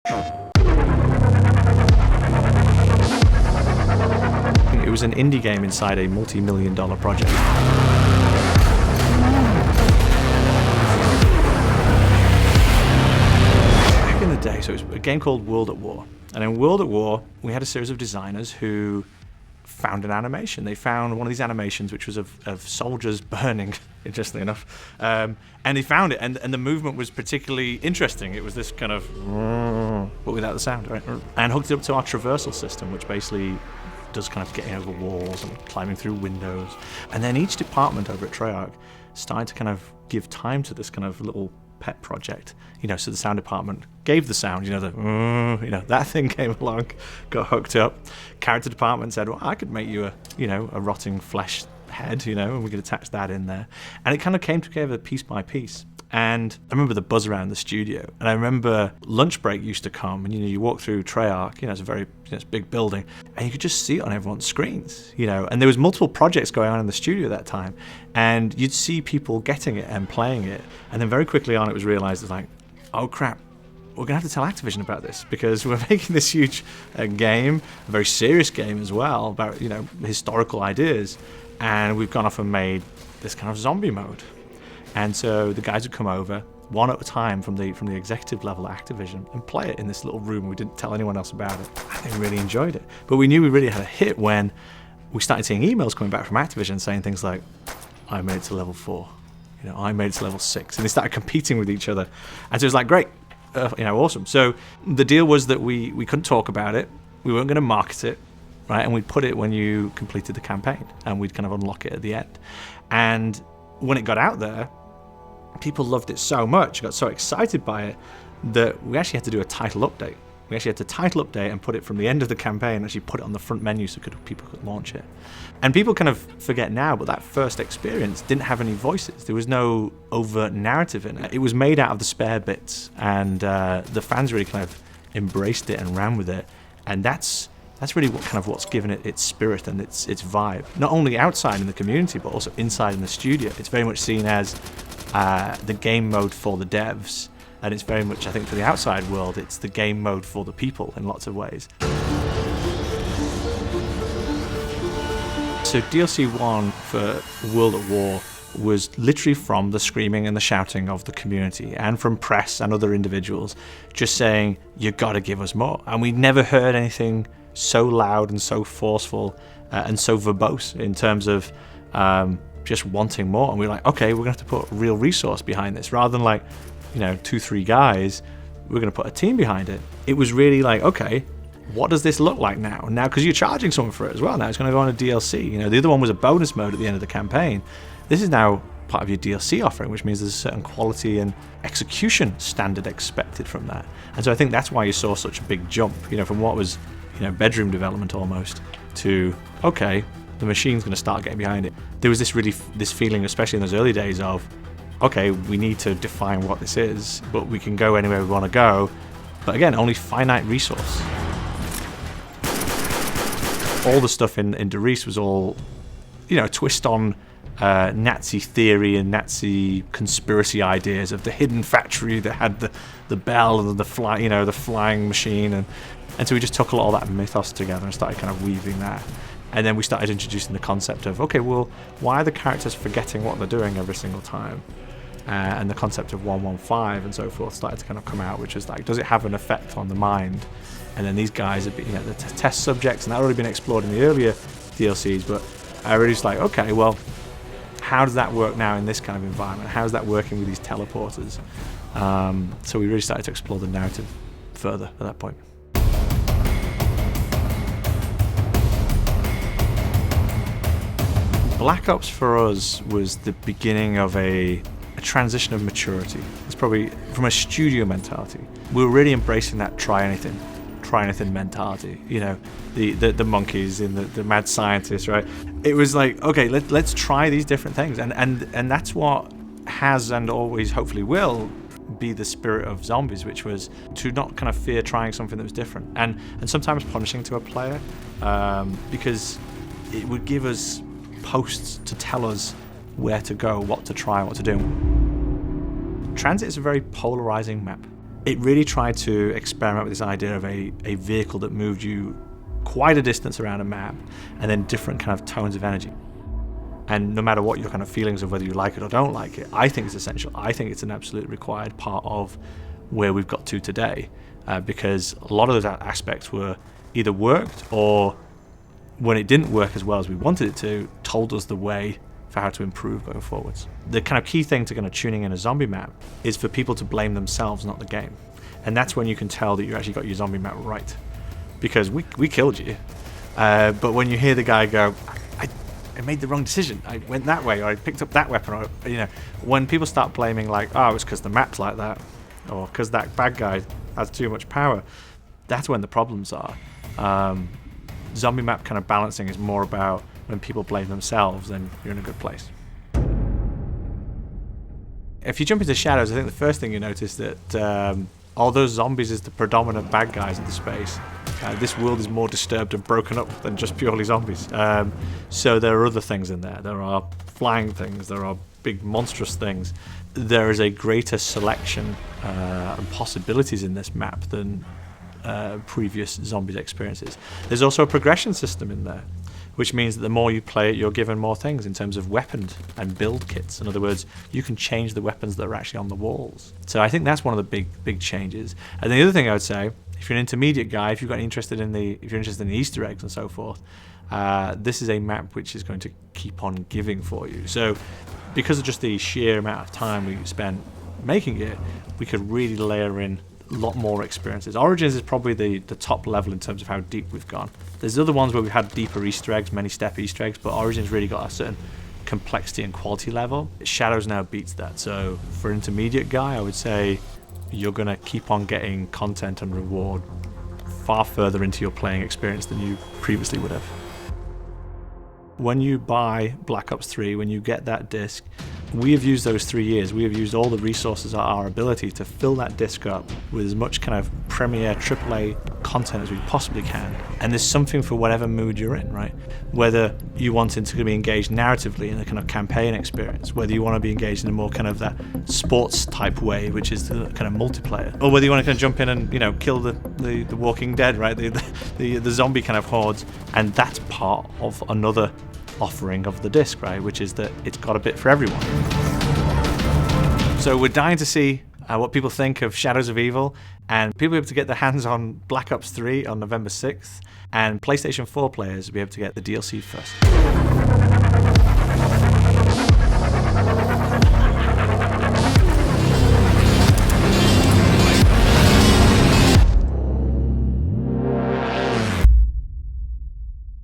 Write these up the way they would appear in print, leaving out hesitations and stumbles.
It was an indie game inside a multi-million-dollar project. Back in the day, so it was a game called World at War. And in World at War, we had a series of designers who found an animation. They found one of these animations which was of soldiers burning, interestingly enough. And they found it, and the movement was particularly interesting. It was this kind of, but without the sound, right? And hooked it up to our traversal system, which basically does kind of getting over walls and climbing through windows. And then each department over at Treyarch started to kind of give time to this kind of little pet project, so the sound department gave the sound, that thing came along, got hooked up. Character department said, well, I could make you a rotting flesh head, and we could attach that in there. And it kind of came together piece by piece. And I remember the buzz around the studio. And I remember lunch break used to come, and you walk through Treyarch, it's a very it's a big building, and you could just see it on everyone's screens, And there was multiple projects going on in the studio at that time, and you'd see people getting it and playing it. And then very quickly on, it was realized it's like, oh crap, we're gonna have to tell Activision about this, because we're making this huge game, a very serious game as well, about historical ideas, and we've gone off and made this kind of zombie mode. And so the guys would come over, one at a time from the executive level at Activision, and play it in this little room. We didn't tell anyone else about it. I think we really enjoyed it. But we knew we really had a hit when we started seeing emails coming back from Activision saying things like, I made it to level 4, I made it to level 6. And they started competing with each other. And so it was like, great, awesome. So the deal was that we couldn't talk about it. We weren't going to market it, right? And we'd put it when you completed the campaign, and we'd kind of unlock it at the end. And when it got out there, people loved it so much, got so excited by it, that we actually had to do a title update. We actually had to title update and put it from the end of the campaign, actually put it on the front menu so people could launch it. And people kind of forget now, but that first experience didn't have any voices. There was no overt narrative in it. It was made out of the spare bits, and the fans really kind of embraced it and ran with it. And that's really what's given it its spirit and its vibe. Not only outside in the community, but also inside in the studio. It's very much seen as the game mode for the devs, and it's very much, I think, for the outside world, it's the game mode for the people in lots of ways. So DLC 1 for World at War was literally from the screaming and the shouting of the community, and from press and other individuals just saying, you gotta give us more. And we never heard anything so loud and so forceful and so verbose in terms of just wanting more. And we're like, okay, we're gonna have to put real resource behind this, rather than like 2-3 guys. We're gonna put a team behind it. It was really like, okay, what does this look like now, because you're charging someone for it as well. Now it's going to go on a DLC. The other one was a bonus mode at the end of the campaign. This is now part of your DLC offering, which means there's a certain quality and execution standard expected from that. And so I think that's why you saw such a big jump, from what was bedroom development almost to, okay, the machine's going to start getting behind it. There was this feeling, especially in those early days, of, okay, we need to define what this is, but we can go anywhere we want to go. But again, only finite resource. All the stuff in Der Riese was all, twist on Nazi theory and Nazi conspiracy ideas of the hidden factory that had the bell and the flying machine, and so we just took a lot of that mythos together and started kind of weaving that. And then we started introducing the concept of, okay, well, why are the characters forgetting what they're doing every single time? And the concept of 115 and so forth started to kind of come out, which is like, does it have an effect on the mind? And then these guys have been, the test subjects, and that had already been explored in the earlier DLCs, but I really was like, okay, well, how does that work now in this kind of environment? How is that working with these teleporters? So we really started to explore the narrative further at that point. Black Ops for us was the beginning of a transition of maturity. It's probably from a studio mentality. We were really embracing that try anything mentality. The monkeys and the mad scientists, right? It was like, okay, let's try these different things, and that's what has and always hopefully will be the spirit of Zombies, which was to not kind of fear trying something that was different, and sometimes punishing to a player, because it would give us posts to tell us where to go, what to try, what to do. Transit is a very polarizing map. it really tried to experiment with this idea of a vehicle that moved you quite a distance around a map, and then different kind of tones of energy. And no matter what your kind of feelings of whether you like it or don't like it, I think it's essential. I think it's an absolutely required part of where we've got to today, because a lot of those aspects were either worked, or when it didn't work as well as we wanted it to, told us the way for how to improve going forwards. The kind of key thing to kind of tuning in a zombie map is for people to blame themselves, not the game. And that's when you can tell that you actually got your zombie map right. Because we killed you. But when you hear the guy go, I made the wrong decision, I went that way, or I picked up that weapon, or, you know, when people start blaming like, oh, it's because the map's like that, or because that bad guy has too much power, that's when the problems are. Zombie map kind of balancing is more about when people blame themselves, then you're in a good place. If you jump into Shadows, I think the first thing you notice that although zombies is the predominant bad guys in the space, this world is more disturbed and broken up than just purely zombies. So there are other things in there. There are flying things, there are big monstrous things. There is a greater selection and possibilities in this map than previous zombies experiences. There's also a progression system in there, which means that the more you play it, you're given more things in terms of weapons and build kits. In other words, you can change the weapons that are actually on the walls. So I think that's one of the big changes. And the other thing I would say, if you're an intermediate guy, if you're interested in the Easter eggs and so forth, this is a map which is going to keep on giving for you. So because of just the sheer amount of time we spent making it, we could really layer in a lot more experiences. Origins is probably the top level in terms of how deep we've gone. There's other ones where we've had deeper Easter eggs, many step Easter eggs, but Origins really got a certain complexity and quality level. Shadows now beats that. So for an intermediate guy, I would say you're going to keep on getting content and reward far further into your playing experience than you previously would have. When you buy Black Ops 3, when you get that disc, we have used those 3 years. We have used all the resources at our ability to fill that disc up with as much kind of premier AAA content as we possibly can. And there's something for whatever mood you're in, right? Whether you want to be engaged narratively in a kind of campaign experience, whether you want to be engaged in a more kind of that sports type way, which is the kind of multiplayer, or whether you want to kind of jump in and, you know, kill the Walking Dead, right? The zombie kind of hordes. And that's part of another offering of the disc, right, which is that it's got a bit for everyone. So we're dying to see what people think of Shadows of Evil, and people will be able to get their hands on Black Ops 3 on November 6th, and PlayStation 4 players will be able to get the DLC first.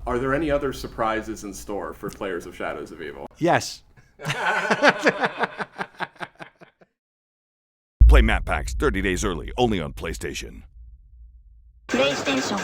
Are there any other surprises in store for players of Shadows of Evil? Yes. Play map packs 30 days early, only on PlayStation. PlayStation